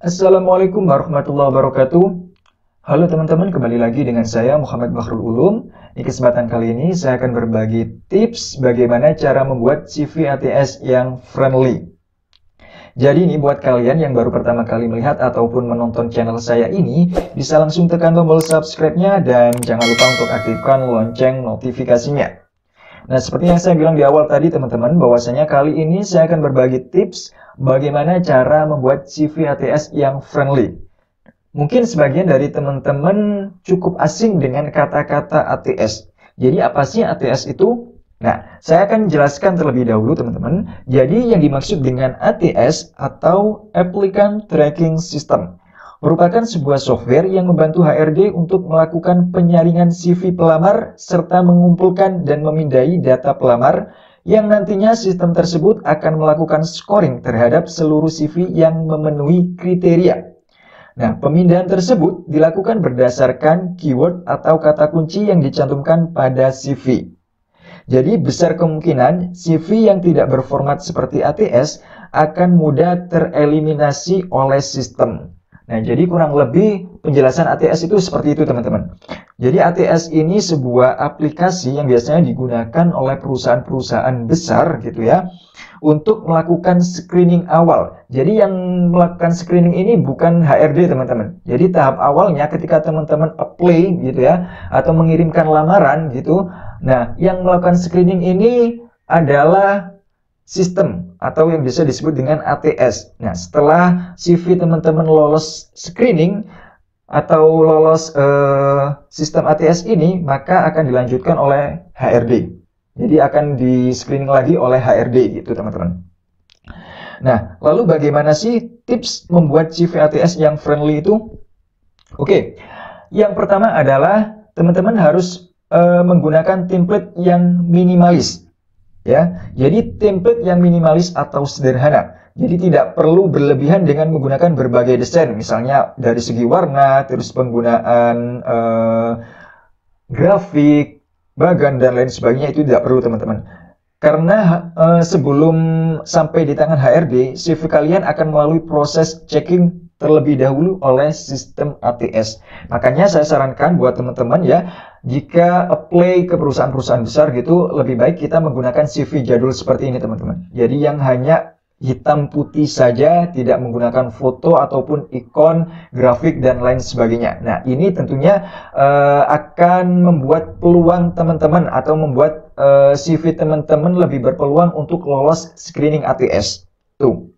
Assalamualaikum warahmatullahi wabarakatuh. Halo teman-teman, kembali lagi dengan saya Muhammad Bakhrul Ulum. Di kesempatan kali ini saya akan berbagi tips bagaimana cara membuat CV ATS yang friendly. Jadi ini buat kalian yang baru pertama kali melihat ataupun menonton channel saya ini, bisa langsung tekan tombol subscribe-nya dan jangan lupa untuk aktifkan lonceng notifikasinya. Nah, seperti yang saya bilang di awal tadi teman-teman, bahwasanya kali ini saya akan berbagi tips bagaimana cara membuat CV ATS yang friendly. Mungkin sebagian dari teman-teman cukup asing dengan kata-kata ATS. Jadi apa sih ATS itu? Nah, saya akan jelaskan terlebih dahulu teman-teman. Jadi yang dimaksud dengan ATS atau Applicant Tracking System merupakan sebuah software yang membantu HRD untuk melakukan penyaringan CV pelamar serta mengumpulkan dan memindai data pelamar yang nantinya sistem tersebut akan melakukan scoring terhadap seluruh CV yang memenuhi kriteria. Nah, pemindahan tersebut dilakukan berdasarkan keyword atau kata kunci yang dicantumkan pada CV. Jadi besar kemungkinan CV yang tidak berformat seperti ATS akan mudah tereliminasi oleh sistem. Nah, jadi kurang lebih penjelasan ATS itu seperti itu teman-teman. Jadi ATS ini sebuah aplikasi yang biasanya digunakan oleh perusahaan-perusahaan besar gitu ya, untuk melakukan screening awal. Jadi yang melakukan screening ini bukan HRD teman-teman. Jadi tahap awalnya ketika teman-teman apply gitu ya, atau mengirimkan lamaran gitu. Nah, yang melakukan screening ini adalah sistem atau yang bisa disebut dengan ATS. Nah, setelah CV teman-teman lolos screening atau lolos sistem ATS ini, maka akan dilanjutkan oleh HRD. Jadi akan di screening lagi oleh HRD gitu teman-teman. Nah, lalu bagaimana sih tips membuat CV ATS yang friendly itu? Oke, yang pertama adalah teman-teman harus menggunakan template yang minimalis. Ya, jadi template yang minimalis atau sederhana. Jadi tidak perlu berlebihan dengan menggunakan berbagai desain, misalnya dari segi warna, terus penggunaan grafik, bagan dan lain sebagainya itu tidak perlu teman-teman. Karena sebelum sampai di tangan HRD, CV kalian akan melalui proses checking terlebih dahulu oleh sistem ATS. Makanya saya sarankan buat teman-teman ya, jika apply ke perusahaan-perusahaan besar gitu, lebih baik kita menggunakan CV jadul seperti ini teman-teman. Jadi yang hanya hitam putih saja, tidak menggunakan foto ataupun ikon, grafik dan lain sebagainya. Nah, ini tentunya akan membuat peluang teman-teman atau membuat CV teman-teman lebih berpeluang untuk lolos screening ATS. Tuh.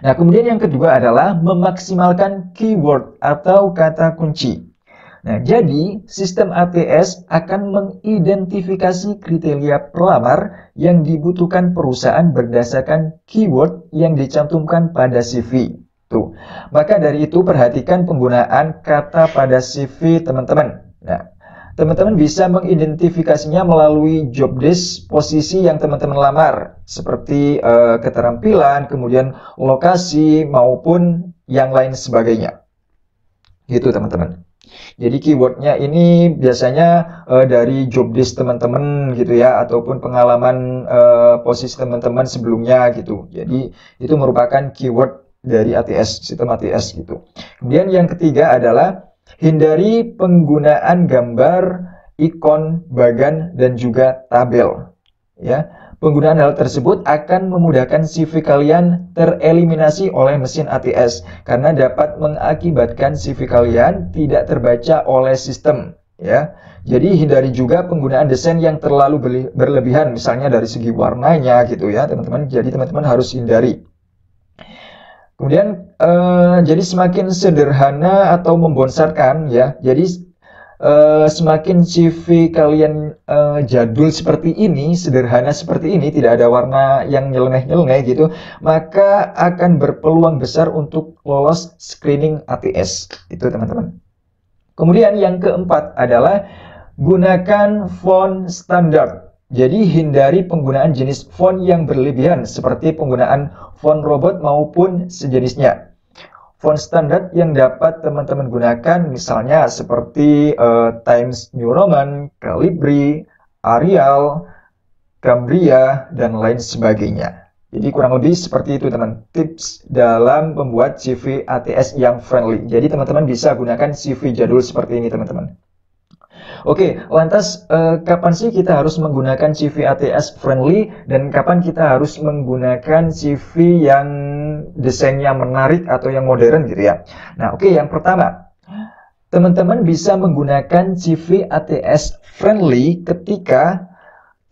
Nah, kemudian yang kedua adalah memaksimalkan keyword atau kata kunci. Nah, jadi sistem ATS akan mengidentifikasi kriteria pelamar yang dibutuhkan perusahaan berdasarkan keyword yang dicantumkan pada CV. Tuh. Maka dari itu perhatikan penggunaan kata pada CV teman-teman. Nah, teman-teman bisa mengidentifikasinya melalui job desk posisi yang teman-teman lamar, seperti keterampilan, kemudian lokasi, maupun yang lain sebagainya. Gitu teman-teman. Jadi keywordnya ini biasanya dari job desk teman-teman gitu ya, ataupun pengalaman posisi teman-teman sebelumnya gitu. Jadi itu merupakan keyword dari ATS, sistem ATS gitu. Kemudian yang ketiga adalah hindari penggunaan gambar, ikon, bagan, dan juga tabel. Ya, penggunaan hal tersebut akan memudahkan CV kalian tereliminasi oleh mesin ATS karena dapat mengakibatkan CV kalian tidak terbaca oleh sistem. Ya, jadi hindari juga penggunaan desain yang terlalu berlebihan, misalnya dari segi warnanya gitu ya, teman-teman. Jadi teman-teman harus hindari. Kemudian jadi semakin sederhana atau membonsarkan ya. Jadi semakin CV kalian jadul seperti ini, sederhana seperti ini, tidak ada warna yang nyeleneh-nyeleneh gitu, maka akan berpeluang besar untuk lolos screening ATS. Itu teman-teman. Kemudian yang keempat adalah gunakan font standar. Jadi hindari penggunaan jenis font yang berlebihan seperti penggunaan font robot maupun sejenisnya. Font standar yang dapat teman-teman gunakan misalnya seperti Times New Roman, Calibri, Arial, Cambria, dan lain sebagainya. Jadi kurang lebih seperti itu teman, tips dalam membuat CV ATS yang friendly. Jadi teman-teman bisa gunakan CV jadul seperti ini teman-teman. Oke, lantas kapan sih kita harus menggunakan CV ATS friendly dan kapan kita harus menggunakan CV yang desainnya menarik atau yang modern gitu ya. Nah oke, yang pertama, teman-teman bisa menggunakan CV ATS friendly ketika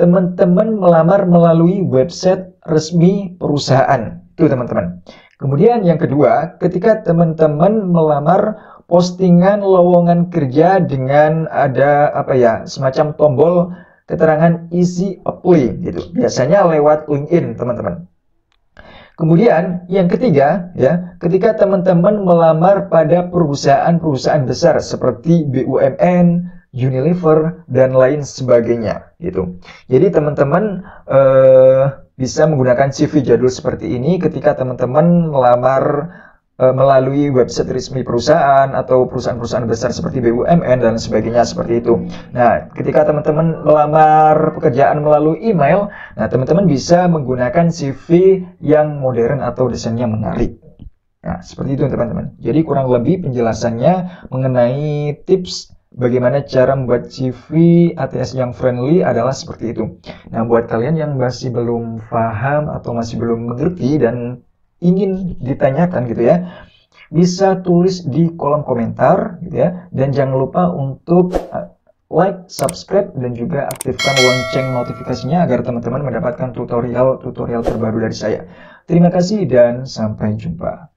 teman-teman melamar melalui website resmi perusahaan. Itu teman-teman. Kemudian yang kedua, ketika teman-teman melamar postingan lowongan kerja dengan ada semacam tombol keterangan easy apply gitu. Biasanya lewat LinkedIn, teman-teman. Kemudian yang ketiga ya, ketika teman-teman melamar pada perusahaan-perusahaan besar seperti BUMN, Unilever dan lain sebagainya gitu. Jadi teman-teman bisa menggunakan CV jadul seperti ini ketika teman-teman melamar melalui website resmi perusahaan atau perusahaan-perusahaan besar seperti BUMN dan sebagainya seperti itu. Nah, ketika teman-teman melamar pekerjaan melalui email, nah teman-teman bisa menggunakan CV yang modern atau desainnya menarik. Nah, seperti itu teman-teman. Jadi kurang lebih penjelasannya mengenai tips bagaimana cara membuat CV ATS yang friendly adalah seperti itu. Nah, buat kalian yang masih belum paham atau masih belum mengerti dan ingin ditanyakan gitu ya, bisa tulis di kolom komentar gitu ya. Dan jangan lupa untuk like, subscribe, dan juga aktifkan lonceng notifikasinya agar teman-teman mendapatkan tutorial-tutorial terbaru dari saya. Terima kasih dan sampai jumpa.